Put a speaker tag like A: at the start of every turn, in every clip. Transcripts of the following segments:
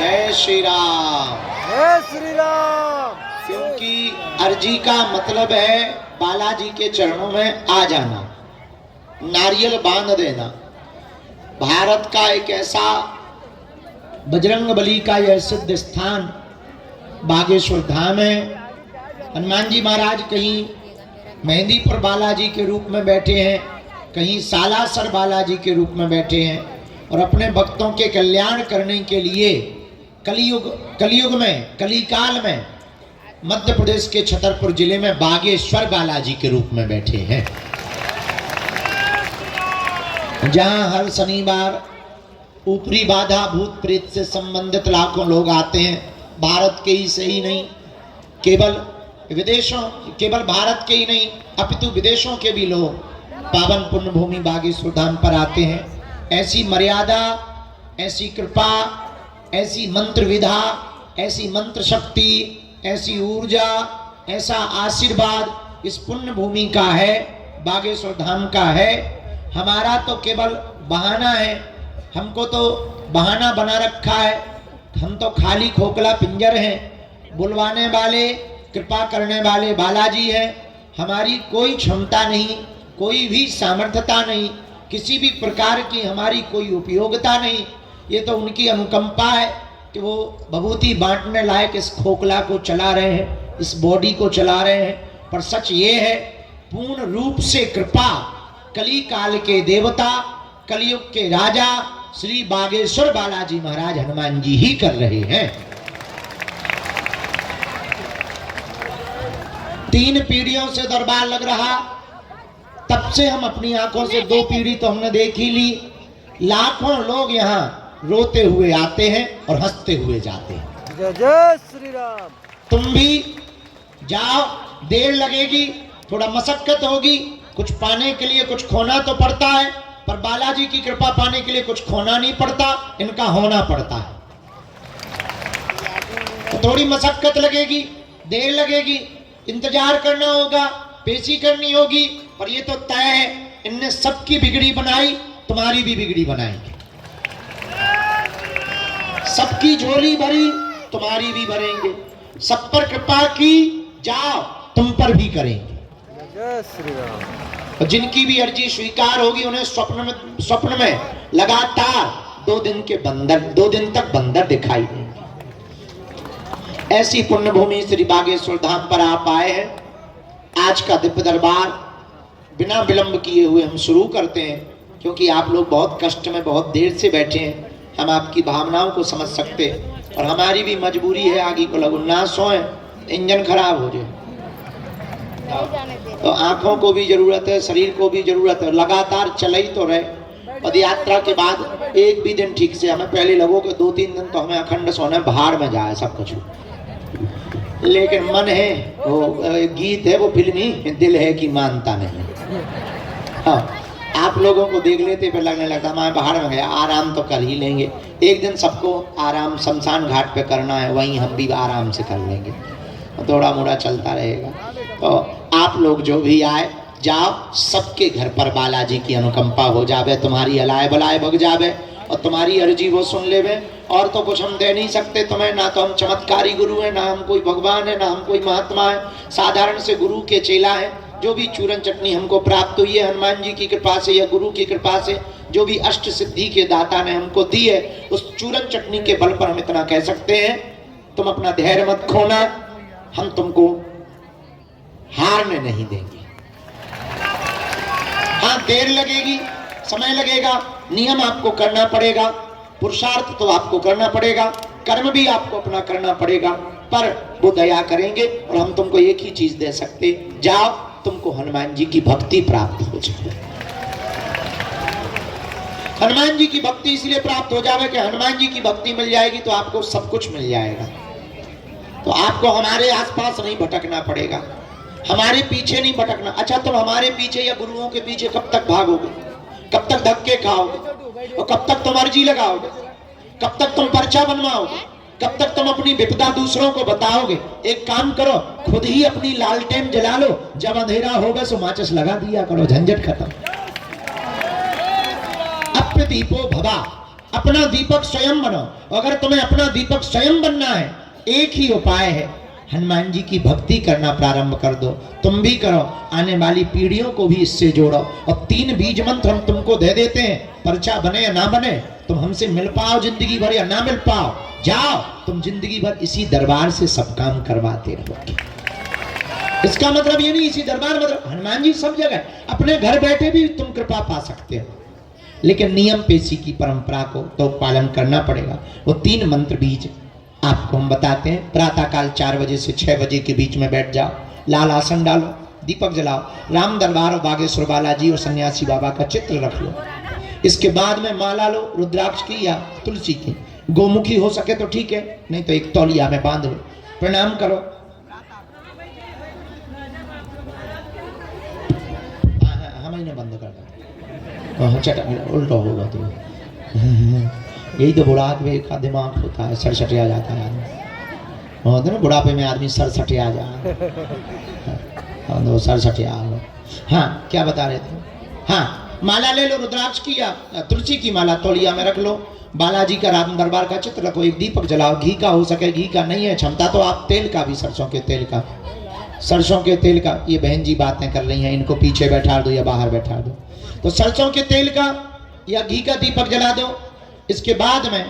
A: जय श्री राम।
B: जय श्री राम।
A: क्योंकि अर्जी का मतलब है बालाजी के चरणों में आ जाना, नारियल बांध देना। भारत का एक ऐसा बजरंगबली का यह सिद्ध स्थान बागेश्वर धाम है। हनुमान जी महाराज कहीं मेहंदीपुर बालाजी के रूप में बैठे हैं, कहीं सालासर बालाजी के रूप में बैठे हैं और अपने भक्तों के कल्याण करने के लिए कलयुग में, कलिकाल में मध्य प्रदेश के छतरपुर जिले में बागेश्वर बालाजी के रूप में बैठे हैं, जहां हर शनिवार ऊपरी बाधा भूत प्रेत से संबंधित लाखों लोग आते हैं। भारत के ही सही नहीं, केवल भारत के ही नहीं अपितु विदेशों के भी लोग पावन पुण्य भूमि बागेश्वर धाम पर आते हैं। ऐसी मर्यादा, ऐसी कृपा, ऐसी मंत्र विधा, ऐसी मंत्र शक्ति, ऐसी ऊर्जा, ऐसा आशीर्वाद इस पुण्य भूमि का है, बागेश्वर धाम का है। हमारा तो केवल बहाना है, हमको तो बहाना बना रखा है। हम तो खाली खोखला पिंजर हैं। बुलवाने वाले, कृपा करने वाले बालाजी हैं। हमारी कोई क्षमता नहीं, कोई भी सामर्थ्यता नहीं, किसी भी प्रकार की हमारी कोई उपयोगिता नहीं। ये तो उनकी अनुकंपा है कि वो भभूति बांटने लायक इस खोखला को चला रहे हैं, इस बॉडी को चला रहे हैं। पर सच ये है, पूर्ण रूप से कृपा कली काल के देवता, कलयुग के राजा श्री बागेश्वर बालाजी महाराज हनुमान जी ही कर रहे हैं। 3 पीढ़ियों से दरबार लग रहा, तब से हम अपनी आंखों से 2 पीढ़ी तो हमने देख ही ली। लाखों लोग यहाँ रोते हुए आते हैं और हंसते हुए जाते हैं।
B: जय जय श्री राम।
A: तुम भी जाओ, देर लगेगी, थोड़ा मशक्कत होगी, कुछ पाने के लिए कुछ खोना तो पड़ता है, पर बालाजी की कृपा पाने के लिए कुछ खोना नहीं पड़ता, इनका होना पड़ता है। तो थोड़ी मशक्कत लगेगी, देर लगेगी, इंतजार करना होगा, पेशी करनी होगी, पर ये तो तय है, इनने सबकी बिगड़ी बनाई, तुम्हारी भी बिगड़ी बनाएंगे। सबकी झोली भरी, तुम्हारी भी भरेंगे। सब पर कृपा की, जाओ तुम पर भी करेंगे।
B: जय श्री राम।
A: और जिनकी भी अर्जी स्वीकार होगी उन्हें स्वप्न में लगातार 2 दिन तक बंदर दिखाई देंगे। ऐसी पुण्य भूमि श्री बागेश्वर धाम पर आप आए हैं। आज का दिव्य दरबार बिना विलंब किए हुए हम शुरू करते हैं, क्योंकि आप लोग बहुत कष्ट में बहुत देर से बैठे हैं। हम आपकी भावनाओं को समझ सकते हैं और हमारी भी मजबूरी है, आगे को लगो ना सोए, इंजन खराब हो जाए तो आंखों को भी जरूरत है, शरीर को भी जरूरत है, लगातार चल ही तो रहे। पद यात्रा के बाद एक भी दिन ठीक से हमें पहले लगो कि 2-3 दिन तो हमें अखंड सोने भाड़ में जाए सब कुछ, लेकिन मन है, वो गीत है वो फिल्मी, दिल है कि मानता नहीं। हाँ, आप लोगों को देख लेते फिर लगने लगता हमारे बाहर में गया, आराम तो कर ही लेंगे। एक दिन सबको आराम शमशान घाट पे करना है, वहीं हम भी आराम से कर लेंगे, थोड़ा मोड़ा चलता रहेगा। तो आप लोग जो भी आए, जाओ, सबके घर पर बालाजी की अनुकंपा हो जावे, तुम्हारी अलाय बलाय भग जावे और तुम्हारी अर्जी वो सुन लेवे। और तो कुछ हम दे नहीं सकते तुम्हें, ना तो हम चमत्कारी गुरु हैं, ना हम कोई भगवान है, ना हम कोई महात्मा है, साधारण से गुरु के चेला है। जो भी चूरन चटनी हमको प्राप्त हुई है हनुमान जी की कृपा से या गुरु की कृपा से, जो भी अष्ट सिद्धि के दाता ने हमको दी है, उस चूरन चटनी के बल पर हम इतना कह सकते हैं, तुम अपना धैर्य मत खोना, हम तुमको हारने नहीं देंगे। हाँ, देर लगेगी, समय लगेगा, नियम आपको करना पड़ेगा, पुरुषार्थ तो आपको करना पड़ेगा, कर्म भी आपको अपना करना पड़ेगा, पर वो दया करेंगे और हम तुमको एक ही चीज दे सकते, जाओ, तुमको हनुमान जी की भक्ति प्राप्त हो जाए। हनुमान जी की भक्ति इसलिए प्राप्त हो जाए कि हनुमान जी की भक्ति मिल जाएगी तो आपको सब कुछ मिल जाएगा। तो आपको हमारे आसपास नहीं भटकना पड़ेगा, हमारे पीछे नहीं भटकना। अच्छा, तुम हमारे पीछे या गुरुओं के पीछे कब तक भागोगे, कब तक धक्के खाओगे, और कब तक तुम अर्जी लगाओगे, कब तक तुम पर्चा बनवाओगे, कब तक तुम अपनी विपदा दूसरों को बताओगे। एक काम करो, खुद ही अपनी लालटेन जला लो, जब अंधेरा होगा सो माचिस लगा दिया करो, झंझट खत्म। अप्रदीपो भवा, अपना दीपक स्वयं बनो। अगर तुम्हें अपना दीपक स्वयं बनना है, एक ही उपाय है, हनुमान जी की भक्ति करना प्रारंभ कर दो। तुम भी करो, आने वाली पीढ़ियों को भी इससे जोड़ो। और 3 बीज मंत्र हम तुमको दे देते हैं, पर्चा बने या ना बने, तुम हमसे मिल पाओ जिंदगी भर या ना मिल पाओ, जाओ तुम जिंदगी भर इसी दरबार से सब काम करवाते रहोगे। इसका मतलब ये नहीं इसी दरबार, मतलब हनुमान जी सब जगह, अपने घर बैठे भी तुम कृपा पा सकते हो, लेकिन नियम पेशी की परंपरा को तो पालन करना पड़ेगा। वो 3 मंत्र बीज आपको हम बताते हैं। प्रातः काल 4 बजे से 6 बजे के बीच में बैठ जाओ, लाल आसन डालो, दीपक जलाओ, राम दरबार और बागेश्वर बालाजी और सन्यासी बाबा का चित्र रख लो। इसके बाद में माला लो, रुद्राक्ष की या तुलसी की, गोमुखी हो सके तो ठीक है, नहीं तो एक तौलिया में बांध लो, प्रणाम करो। हमें बंद कर दो, चटा उल्टा होगा तो यही तो बुढ़ापे का दिमाग होता है, सरसटिया जाता है आदमी। होता ना बुढ़ापे में आदमी सरसटिया जाए, तो सरसटिया हो। हाँ क्या बता रहे थे? हाँ माला ले लो, रुद्राक्ष की या तुलसी की माला तौलिया में रख लो, बालाजी का राम दरबार का चित्र रखो, एक दीपक जलाओ, घी का हो सके, घी का नहीं है क्षमता तो आप तेल का भी, सरसों के तेल का, सरसों के तेल का। ये बहन जी बातें कर रही हैं, इनको पीछे बैठा दो या बाहर बैठा दो। तो सरसों के तेल का या घी का दीपक जला दो। इसके बाद में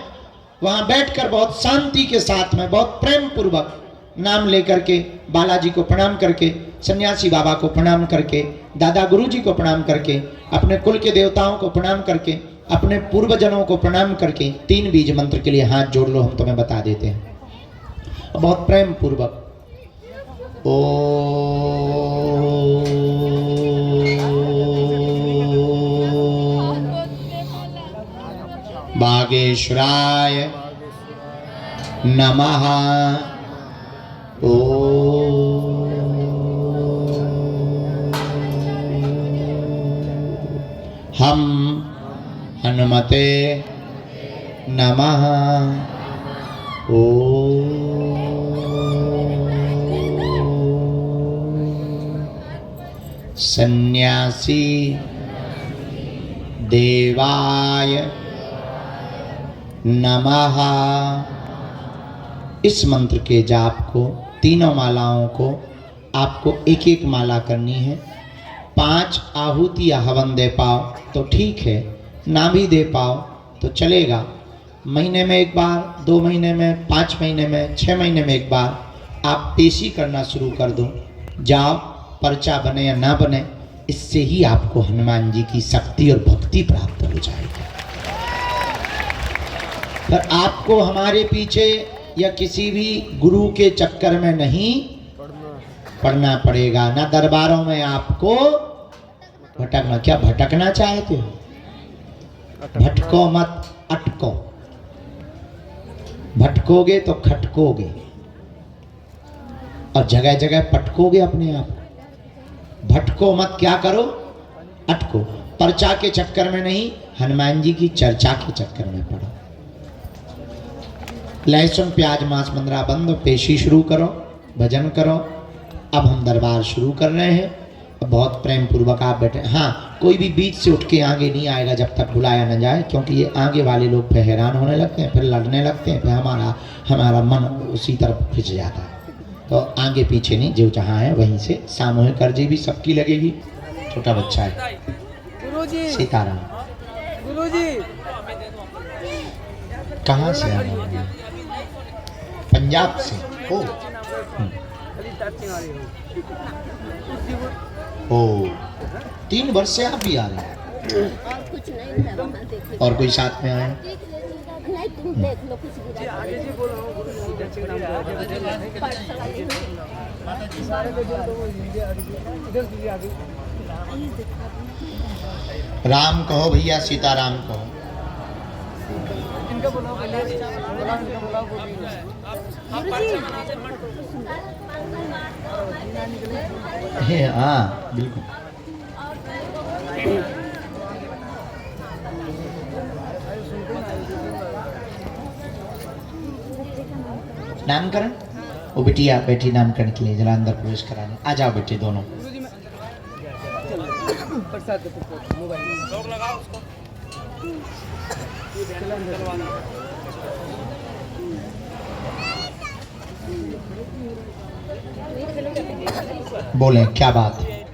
A: वहां बैठकर बहुत शांति के साथ में, बहुत प्रेम पूर्वक नाम लेकर के, बालाजी को प्रणाम करके, सन्यासी बाबा को प्रणाम करके, दादा गुरुजी को प्रणाम करके, अपने कुल के देवताओं को प्रणाम करके, अपने पूर्वजनों को प्रणाम करके 3 बीज मंत्र के लिए हाथ जोड़ लो, हम तुम्हें बता देते हैं बहुत प्रेम पूर्वक। बागेश्वराय नमः। हम हनुमते नमः। सन्यासी देवाय नमः। इस मंत्र के जाप को, तीनों मालाओं को आपको एक एक माला करनी है। 5 आहुति या हवन दे पाओ तो ठीक है, ना भी दे पाओ तो चलेगा। महीने में एक बार, 2 महीने में, 5 महीने में, 6 महीने में एक बार आप पेशी करना शुरू कर दो। जाओ, पर्चा बने या ना बने, इससे ही आपको हनुमान जी की शक्ति और भक्ति प्राप्त हो जाएगी। पर आपको हमारे पीछे या किसी भी गुरु के चक्कर में नहीं पढ़ना पड़ेगा, ना दरबारों में आपको भटकना। क्या भटकना चाहते हो? भटको मत, अटको। भटकोगे तो खटकोगे और जगह जगह पटकोगे अपने आप। भटको मत, क्या करो? अटको। पर्चा के चक्कर में नहीं, हनुमान जी की चर्चा के चक्कर में पड़ो। लहसुन प्याज मांस मंदरा बंद, पेशी शुरू करो, भजन करो। अब हम दरबार शुरू कर रहे हैं, बहुत प्रेम पूर्वक आप बैठे। हाँ, कोई भी बीच से उठ के आगे नहीं आएगा जब तक बुलाया न जाए, क्योंकि ये आगे वाले लोग फिर हैरान होने लगते हैं, फिर लड़ने लगते हैं, फिर हमारा मन उसी तरफ खिंच जाता है। तो आगे पीछे नहीं, जो जहाँ है वहीं से। सामूहिक अर्जी भी सबकी लगेगी। छोटा बच्चा है।
B: गुरुजी,
A: सीताराम।
B: गुरुजी,
A: कहाँ से आ रहे हैं? पंजाब से। ओ 3 वर्ष से आप भी आ रहे हैं?
C: और कुछ नहीं है, वहाँ देखिए।
A: और कोई साथ में आए?
C: नहीं, तुम देख लो कुछ भी।
A: राम कहो भैया, सीताराम कहो। हाँ बिल्कुल। नामकरण, वो बिटिया बेटी नामकरण के लिए जरा अंदर प्रवेश कराने। आ जाओ बेटे दोनों। बोलें क्या बात है?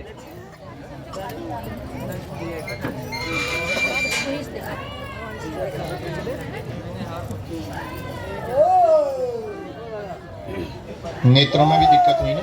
A: नेत्रों में भी दिक्कत हुई ना?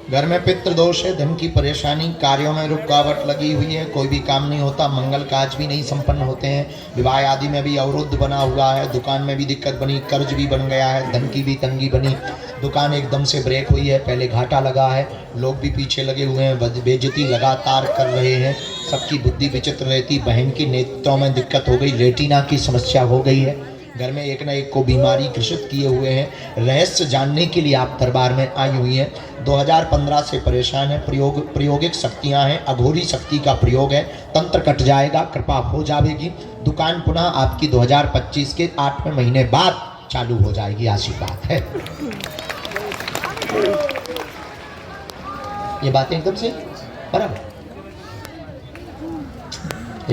A: घर में पितृ दोष है, धन की परेशानी, कार्यों में रुकावट लगी हुई है, कोई भी काम नहीं होता, मंगल काज भी नहीं संपन्न होते हैं, विवाह आदि में भी अवरुद्ध बना हुआ है, दुकान में भी दिक्कत बनी, कर्ज भी बन गया है, धन की भी तंगी बनी, दुकान एकदम से ब्रेक हुई है, पहले घाटा लगा है, लोग भी पीछे लगे हुए हैं, बेइज्जती लगातार कर रहे हैं, सबकी बुद्धि विचित्र रहती, बहन की नेत्रों में दिक्कत हो गई, रेटिना की समस्या हो गई है, घर में एक न एक को बीमारी ग्रसित किए हुए हैं। रहस्य जानने के लिए आप दरबार में आई हुई हैं। 2015 से परेशान है, प्रयोगिक शक्तियां हैं, अघोरी शक्ति का प्रयोग है, तंत्र कट जाएगा, कृपा हो जाएगी, दुकान पुनः आपकी 2025 के 8वें महीने बाद चालू हो जाएगी, आशीर्वाद है। ये बातें एकदम से बराबर।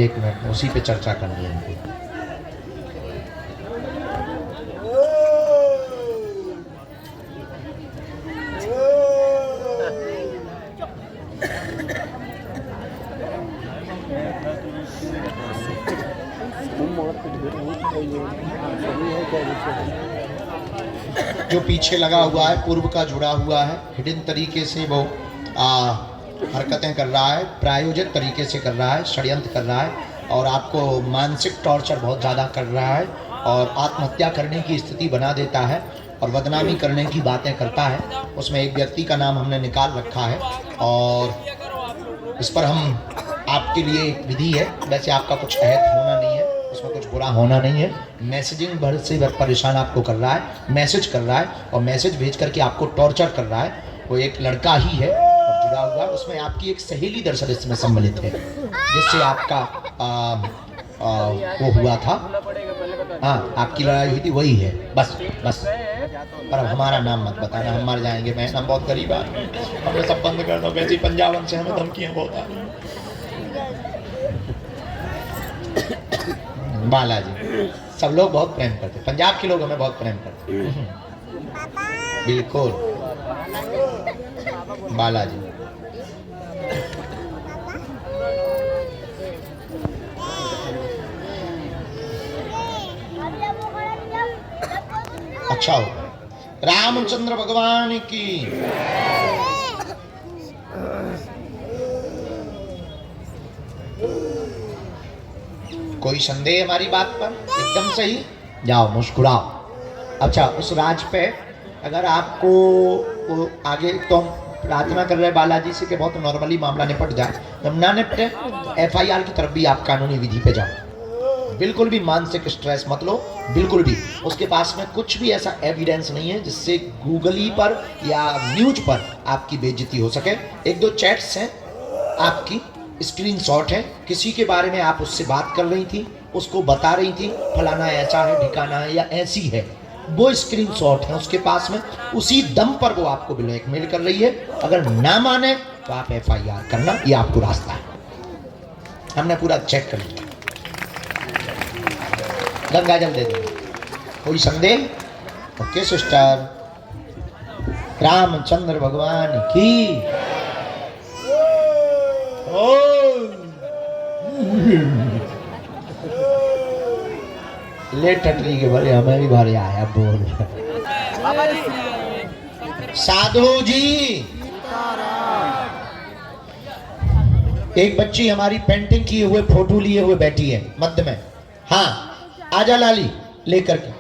A: एक मिनट उसी पे चर्चा करनी है हमको। जो पीछे लगा हुआ है, पूर्व का जुड़ा हुआ है, हिडन तरीके से वो हरकतें कर रहा है, प्रायोजित तरीके से कर रहा है, षड्यंत्र कर रहा है और आपको मानसिक टॉर्चर बहुत ज़्यादा कर रहा है और आत्महत्या करने की स्थिति बना देता है और बदनामी करने की बातें करता है। उसमें एक व्यक्ति का नाम हमने निकाल रखा है और इस पर हम आपके लिए एक विधि है, वैसे आपका कुछ अहत होना नहीं है, उसमें कुछ बुरा होना नहीं है। मैसेजिंग भर से परेशान आपको कर रहा है, मैसेज कर रहा है और मैसेज भेज करके आपको टॉर्चर कर रहा है। वो एक लड़का ही है और जुड़ा हुआ, उसमें आपकी एक सहेली दरअसल इसमें सम्मिलित है, जिससे आपका वो हुआ था, हाँ आपकी लड़ाई हुई थी, वही है। बस बस पर अब हमारा नाम मत बताना, हम मर जाएंगे बहन, हम बहुत गरीब आदमी, हमें सब बंद कर दो। वैसे पंजाबन से हमें धमकियाँ बहुत आ रही। बालाजी सब लोग बहुत प्रेम करते, पंजाब के लोग हमें बहुत प्रेम करते, बिल्कुल बालाजी। अच्छा हो, रामचंद्र भगवान की। कोई संदेह हमारी बात पर? एकदम सही, जाओ मुस्कुराओ। अच्छा, उस राज पे अगर आपको आगे तो प्रार्थना कर रहे बालाजी से कि बहुत नॉर्मली मामला निपट जाए, जब ना निपटे तो FIR की तरफ भी आप कानूनी विधि पे जाओ। बिल्कुल भी मानसिक स्ट्रेस मत लो, बिल्कुल भी। उसके पास में कुछ भी ऐसा एविडेंस नहीं है जिससे गूगली पर या न्यूज पर आपकी बेइज्जती हो सके। एक दो चैट्स हैं आपकी, स्क्रीनशॉट है, किसी के बारे में आप उससे बात कर रही थी, उसको बता रही थी फलाना ऐसा है, ठिकाना है या ऐसी है, वो स्क्रीनशॉट है उसके पास में, उसी दम पर वो आपको ब्लैकमेल कर रही है। अगर ना माने तो आप FIR करना, ये आपको रास्ता है। हमने पूरा चेक कर लिया। गंगा जल दे दो। कोई संदेह? ओके सिस्टर, रामचंद्र भगवान की। ले टटरी के भरे हमें भी भरे आया बोल। साधु जी, एक बच्ची हमारी पेंटिंग किए हुए फोटो लिए हुए बैठी है मध्य में। हाँ आजा लाली लेकर के।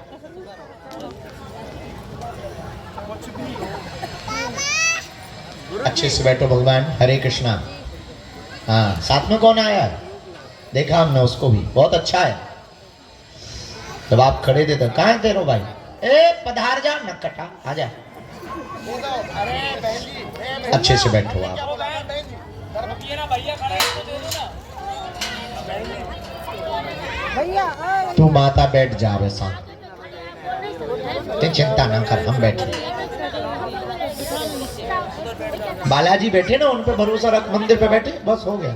A: अच्छे से बैठो भगवान, हरे कृष्णा। हाँ साथ में कौन आया है? देखा हमने उसको भी, बहुत अच्छा है। जब आप खड़े थे तो कहाँ थे रो भाई? ए पधार जा नक्कटा, आजा। अच्छे से बैठो आप। तू माता बैठ जा, वैसा चिंता ना कर, हम बैठे। बालाजी बैठे ना, उन पे भरोसा रख, मंदिर पे बैठे, बस हो गया।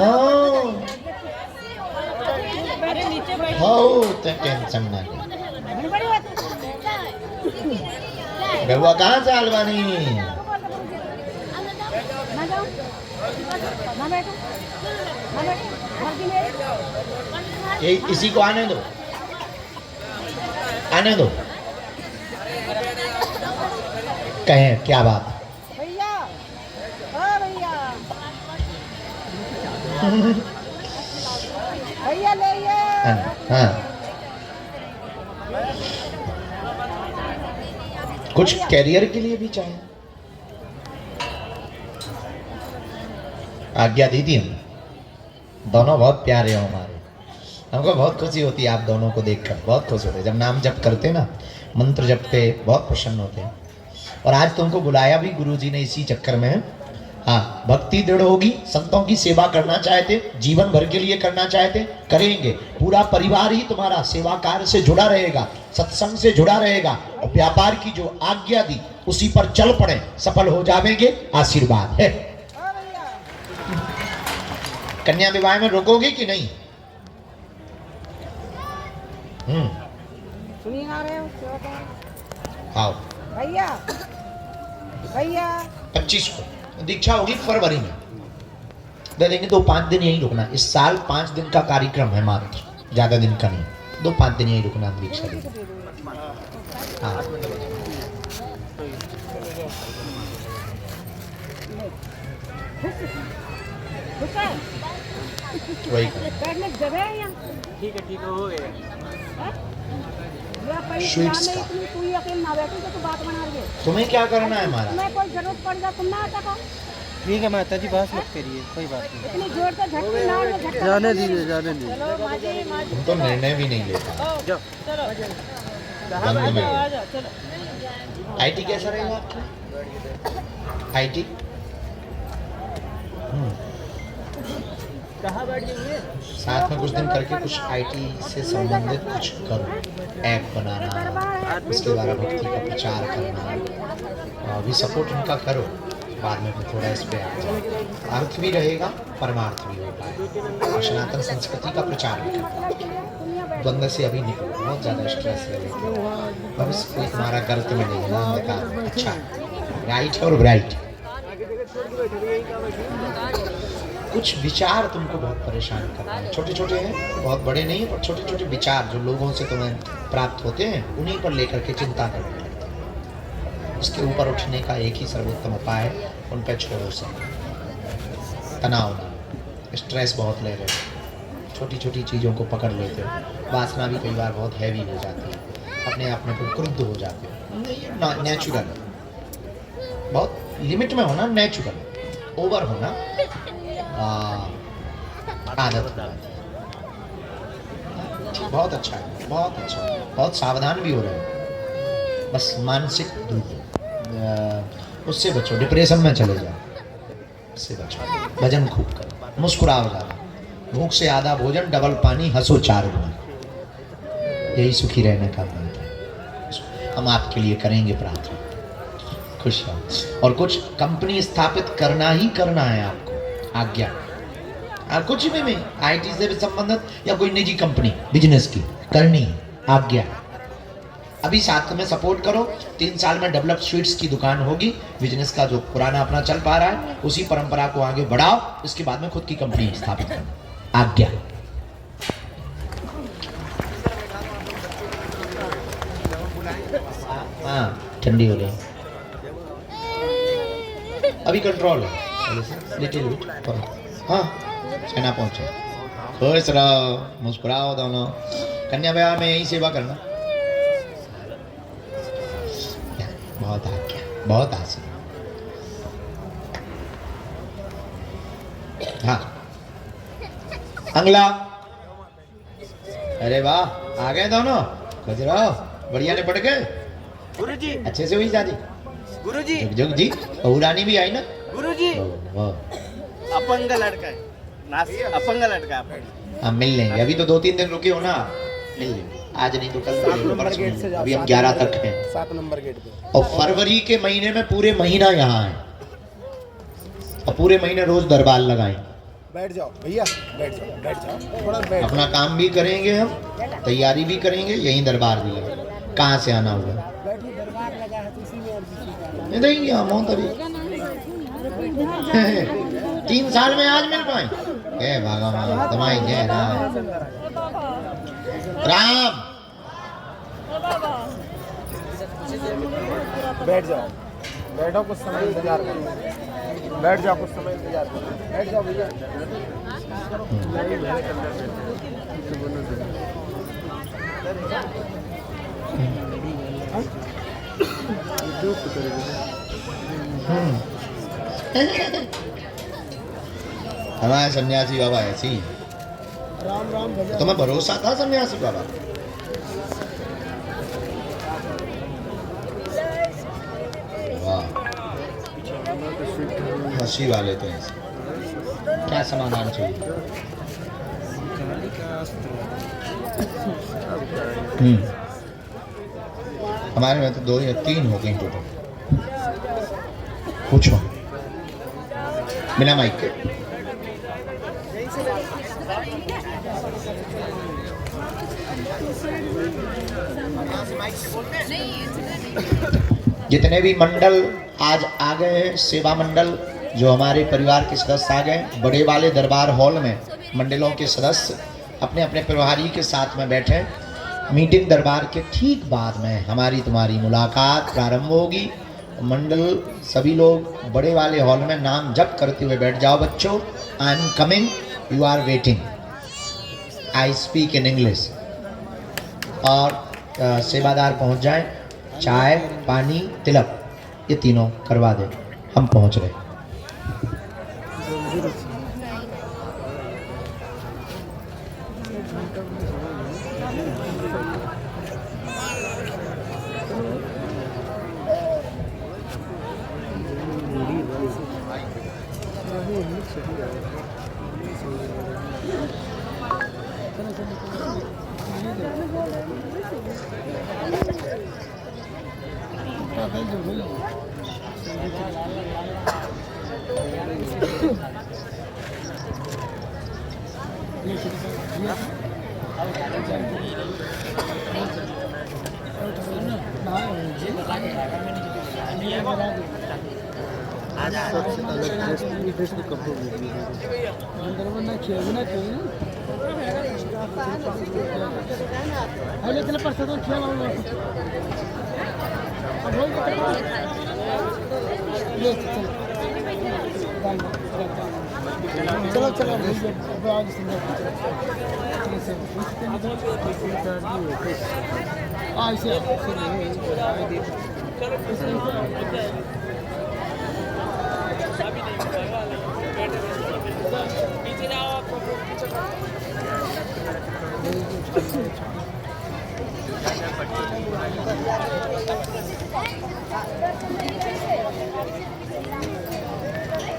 A: हाँ हो तो टेंशन ना बेहुआ कहाँ से आलवानी ये इसी को आने दो कहें क्या बात
B: भैया ओ भैया भैया ले
A: हाँ, हाँ। कुछ कैरियर के लिए भी चाहिए आज्ञा दी थी हम दोनों बहुत प्यारे हो हमारे हमको बहुत खुशी होती है आप दोनों को देखकर बहुत खुश होते हैं जब नाम जप करते ना मंत्र जपते बहुत प्रसन्न होते हैं और आज तुमको बुलाया भी गुरुजी ने इसी चक्कर में हाँ भक्ति दृढ़ होगी संतों की सेवा करना चाहते जीवन भर के लिए करना चाहते करेंगे पूरा परिवार ही तुम्हारा सेवा कार्य से जुड़ा रहेगा सत्संग से जुड़ा रहेगा और व्यापार की जो आज्ञा दी उसी पर चल पड़े सफल हो जाएंगे आशीर्वाद है कन्या विवाह में रोकोगे कि नहीं
B: सुनिए आ रहे हो
A: आओ
B: भैया भैया
A: 25 को दीक्षा होगी फरवरी में दे देंगे 2-5 दिन यहीं रुकना इस साल 5 दिन का कार्यक्रम है मात्र ज्यादा दिन का नहीं 2-5 दिन यहीं रुकना दीक्षा हाँ वही
B: बैठने की जगह है यहाँ
D: ठीक है हो गया
A: स्वीट्स का
B: तू अकेले ना बैठी तो बात बना रही है
A: तुम्हें क्या करना है हमारा
B: तुम्हें कोई जरूरत पड़ जाए तुम ना आता को
D: ठीक है माता जी बहस मत करिए कोई बात नहीं
B: इतनी जोर से झटके ना और झटका
D: जाने दीजिए
B: चलो माजी माजी
A: तुम तो निर्णय भी नहीं लेता
B: चलो
A: बंद में
B: आ जाओ चलो
A: आईटी कैसा रहेगा आपका आईटी
D: कहाँ बैठ जाइए
A: साथ में कुछ दिन करके कुछ आईटी से संबंधित कुछ करो ऐप बनाना उसके द्वारा भक्ति का प्रचार करना अभी सपोर्ट उनका करो बाद में भी थोड़ा इस पे आ जाए अर्थ भी रहेगा परमार्थ भी हो पाए और सनातन संस्कृति का प्रचार भी करना द्वंद्व से अभी निकलो बहुत ज़्यादा स्ट्रेस है भविष्य कोई तुम्हारा गर्त में नहीं है अंधकार अच्छा राइट है और ब्राइट कुछ विचार तुमको बहुत परेशान कर रहे हैं छोटे छोटे हैं बहुत बड़े नहीं पर छोटे छोटे विचार जो लोगों से तुम्हें प्राप्त होते हैं उन्हीं पर लेकर के चिंता करने लगते हैं उसके ऊपर उठने का एक ही सर्वोत्तम उपाय है उन पर छोड़ो सब तनाव नहीं स्ट्रेस बहुत ले रहे हो छोटी छोटी चीज़ों को पकड़ लेते हो वासना भी कई बार बहुत हैवी हो जाती है अपने आप में फिर क्रुद्ध हो जाते हो नेचुरल बहुत लिमिट में होना नेचुरल ओवर होना आदत हो जाती है बहुत अच्छा है बहुत सावधान भी हो रहे हो बस मानसिक उससे बचो डिप्रेशन में चले जाओ उससे बचो भजन खूब करो मुस्कुराओ ज़्यादा भूख से आधा भोजन डबल पानी हंसो 4 गुना यही सुखी रहने का मंत्र है हम आपके लिए करेंगे प्रार्थना खुश रहो और कुछ कंपनी स्थापित करना ही करना है आपको आज्ञा कुछ भी नहीं आईटी से भी संबंधित या कोई निजी कंपनी बिजनेस की करनी है आज्ञा अभी साथ में सपोर्ट करो 3 साल में डेवलप स्वीट्स की दुकान होगी बिजनेस का जो पुराना अपना चल पा रहा है उसी परंपरा को आगे बढ़ाओ इसके बाद में खुद की कंपनी स्थापित करो आज्ञा हाँ ठंडी हो गई अभी कंट्रोल है लिटिल बिट हाँ सेना पहुंचे खुश रहो मुस्कुराओ दोनों कन्या विवाह में यही सेवा करना बहुत आज्ञा बहुत आशीर्वाद हाँ अंगला अरे वाह आ गए दोनों खुश रहो बढ़िया ने पड़ गए
D: गुरुजी
A: अच्छे से हुई शादी
D: गुरुजी
A: जुग जी बहुरानी भी आई ना
D: गुरुजी
A: वाह
D: अपंग लड़का है अपंग लड़का है
A: हाँ मिल लेंगे अभी तो 2-3 दिन रुके हो ना मिल लेंगे आज नहीं तो कल परसों मिल लेंगे। अभी हम 11 तक हैं
D: 7 नंबर गेट पे
A: और फरवरी के महीने में पूरे महीना यहाँ है और पूरे महीने रोज दरबार लगाए
E: बैठ जाओ भैया, बैठ जाओ, बैठ जाओ, थोड़ा बैठ
A: अपना काम भी करेंगे, हम तैयारी भी करेंगे, यहीं दरबार भी लगा। कहाँ से आना होगा?
E: बैठो, दरबार लगा है तो इसी में अर्जी
A: नहीं यहाँ मोहतरी 3 साल में आज मिल पाए। भगवान तुम्हारी जय राम राम।
E: बैठ जाओ, बैठो, कुछ समय इंतजार करो, बैठ जाओ, कुछ समय इंतजार करो, बैठ जाओ भैया।
A: हमारे सन्यासी बाबा ऐसी ही।
E: राम राम भैया।
A: तुम्हें भरोसा था सन्यासी बाबा? वाह, हंसी वाले तो ऐसे। क्या समाधान चाहिए? हमारे में तो 2 या 3 हो गई टोटल। पूछो बिना माइक के। जितने भी मंडल आज आ गए हैं, सेवा मंडल जो हमारे परिवार के सदस्य आ गए, बड़े वाले दरबार हॉल में मंडलों के सदस्य अपने अपने प्रभारी के साथ में बैठे। मीटिंग दरबार के ठीक बाद में हमारी तुम्हारी मुलाकात प्रारंभ होगी। मंडल सभी लोग बड़े वाले हॉल में नाम जप करते हुए बैठ जाओ। बच्चों, I am coming, you are waiting, I speak in English. और सेवादार पहुंच जाएं, चाय पानी तिलक ये तीनों करवा दे, हम पहुंच रहे।
E: चलो चलो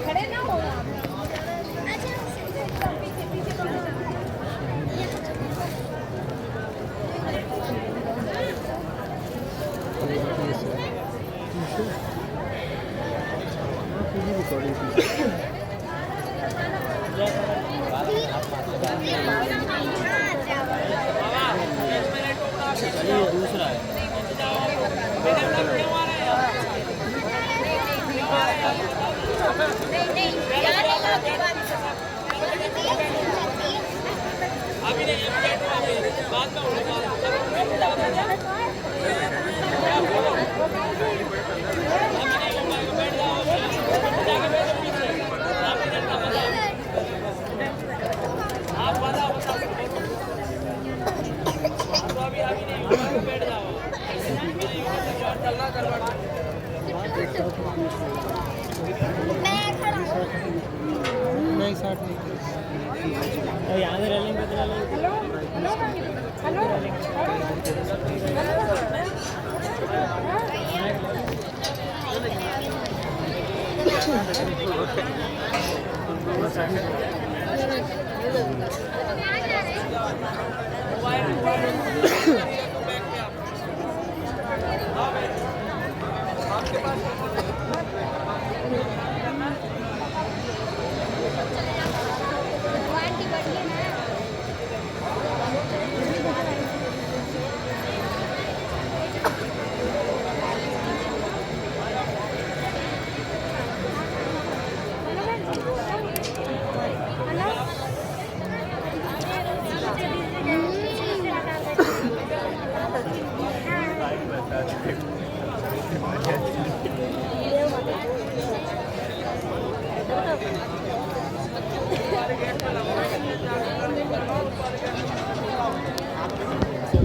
C: खड़े ना हो आप।
E: नहीं साथ नहीं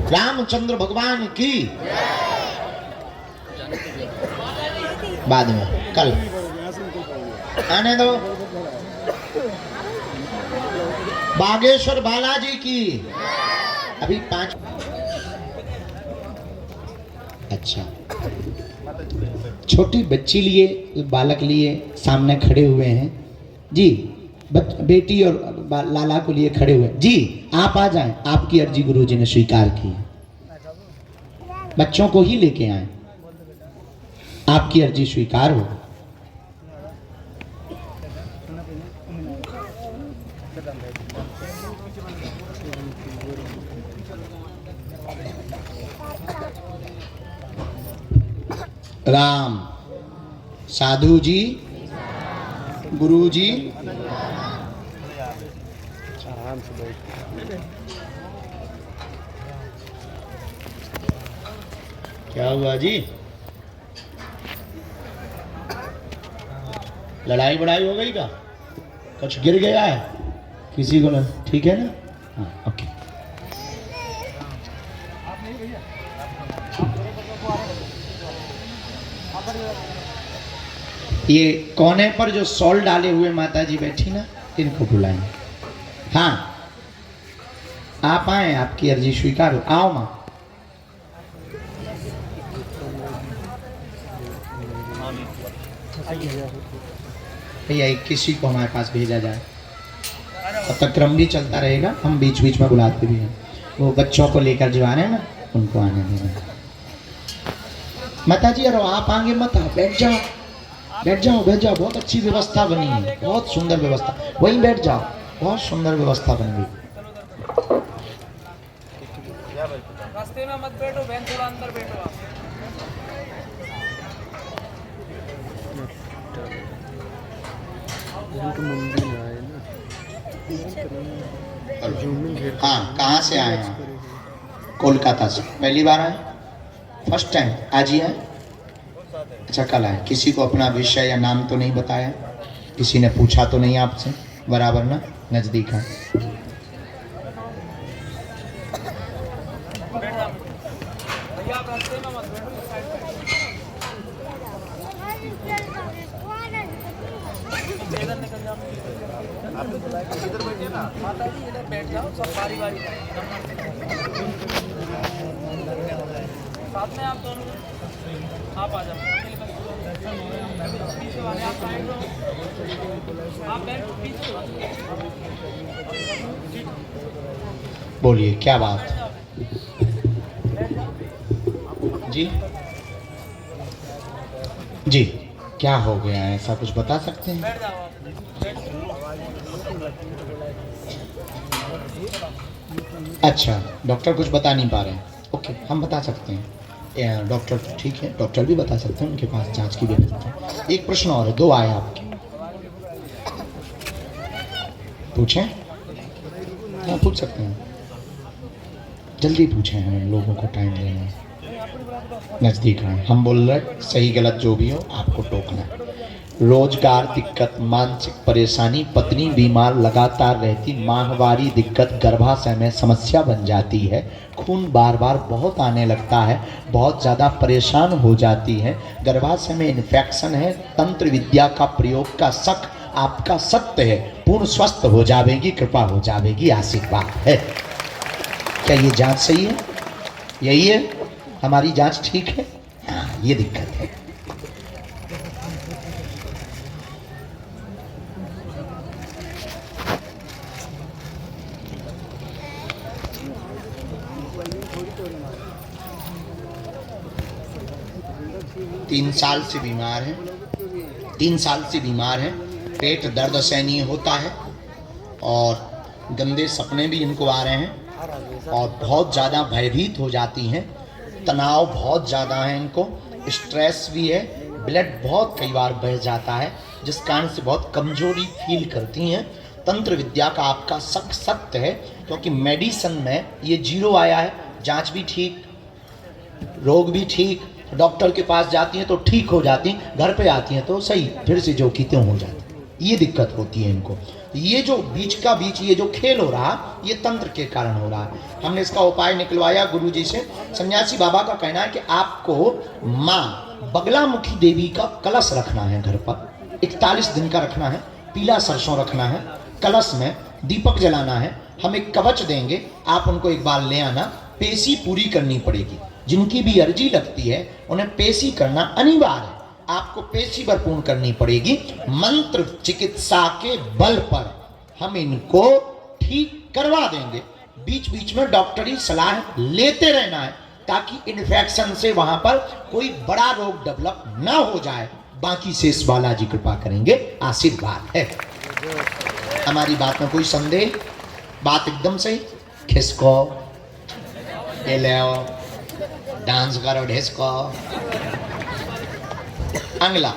A: रामचंद्र भगवान की बाद में कल आने दो। बागेश्वर बालाजी की अभी 5। अच्छा, छोटी बच्ची लिए बालक लिए सामने खड़े हुए हैं जी। बेटी और लाला को लिए खड़े हुए जी। आप आ जाएं, आपकी अर्जी गुरुजी ने स्वीकार की। बच्चों को ही लेके आए, आपकी अर्जी स्वीकार हो। राम साधु जी, गुरु जी,
E: आराम से बैठ।
A: क्या हुआ जी? लड़ाई बड़ाई हो गई क्या? कुछ गिर गया है किसी को? ना ठीक है ना? हाँ, ओके। ये कोने पर जो सॉल डाले हुए माता जी बैठी ना, इनको बुलाएं। हाँ, आप आए, आपकी अर्जी स्वीकार हो। आओ माँ। भैया किसी को हमारे पास भेजा जाए, तब तक क्रम भी चलता रहेगा, हम बीच बीच में बुलाते भी हैं। वो बच्चों को लेकर जो आ रहे हैं ना, उनको आने देना। माता जी अरे आप आगे मत आओ, बैठ जाओ बैठ जाओ बैठ जाओ। बहुत अच्छी व्यवस्था बनी है, बहुत सुंदर व्यवस्था। वहीं बैठ जाओ, बहुत सुंदर व्यवस्था बन गई।
F: रास्ते में मत बैठो, बहन थोड़ा अंदर बैठो आप।
A: हाँ, कहाँ से आए हैं? कोलकाता से। पहली बार आए? First time? आज ही आए? अच्छा, कल आए। किसी को अपना विषय या नाम तो नहीं बताया? किसी ने पूछा तो नहीं आपसे? बराबर ना, नजदीक है।
F: माता जी इधर बैठ जाओ, सब बारी बारी साथ में। आप दोनों आप आ जाओ, पीछे वाले आप साइड में, आप बैठ पीछे।
A: बोलिए क्या बात जी? जी क्या हो गया है, ऐसा कुछ बता सकते हैं?
F: बैठ जाओ आप।
A: अच्छा, डॉक्टर कुछ बता नहीं पा रहे हैं। ओके, हम बता सकते हैं। डॉक्टर ठीक है, डॉक्टर भी बता सकते हैं, उनके पास जांच की व्यवस्था है। एक प्रश्न और है, 2 आए आपके, पूछें? हाँ पूछ सकते हैं, जल्दी पूछें, हमें लोगों को टाइम देना है। नज़दीक आए, हम बोल रहे सही गलत जो भी हो आपको टोकना है। रोजगार दिक्कत, मानसिक परेशानी, पत्नी बीमार लगातार रहती, माहवारी दिक्कत, गर्भाशय में समस्या बन जाती है, खून बार बार बहुत आने लगता है, बहुत ज़्यादा परेशान हो जाती है, गर्भाशय में इन्फेक्शन है, तंत्र विद्या का प्रयोग का शक आपका सत्य है, पूर्ण स्वस्थ हो जाएगी, कृपा हो जाएगी, आशीर्वाद है। क्या ये जांच सही है? यही है हमारी जांच, ठीक है? हाँ, ये दिक्कत है। तीन साल से बीमार है, 3 साल से बीमार है, पेट दर्द असहनीय होता है और गंदे सपने भी इनको आ रहे हैं और बहुत ज़्यादा भयभीत हो जाती हैं, तनाव बहुत ज़्यादा है इनको, स्ट्रेस भी है, ब्लड बहुत कई बार बढ़ जाता है, जिस कारण से बहुत कमजोरी फील करती हैं। तंत्र विद्या का आपका शक सत्य है, क्योंकि मेडिसिन में ये 0 आया है, जांच भी ठीक रोग भी ठीक, डॉक्टर के पास जाती हैं तो ठीक हो जाती, घर पे आती हैं तो सही फिर से जो की त्यों हो जाती। ये दिक्कत होती है इनको। ये जो बीच का बीच ये जो खेल हो रहा ये तंत्र के कारण हो रहा है। हमने इसका उपाय निकलवाया गुरु जी से। सन्यासी बाबा का कहना है कि आपको माँ बगलामुखी देवी का कलश रखना है घर पर, 41 दिन का रखना है, पीला सरसों रखना है, कलश में दीपक जलाना है, हम एक कवच देंगे, आप उनको एक बार ले आना, पेशी पूरी करनी पड़ेगी। जिनकी भी अर्जी लगती है उन्हें पेशी करना अनिवार्य है, आपको पेशी भरपूर करनी पड़ेगी। मंत्र चिकित्सा के बल पर हम इनको ठीक करवा देंगे। बीच बीच में डॉक्टरी सलाह लेते रहना है ताकि इन्फेक्शन से वहां पर कोई बड़ा रोग डेवलप ना हो जाए। बाकी शेष बालाजी कृपा करेंगे, आशीर्वाद है। हमारी बात में कोई संदेह? बात एकदम सही। खिसको ये ले डांस करो ढिसको। अगला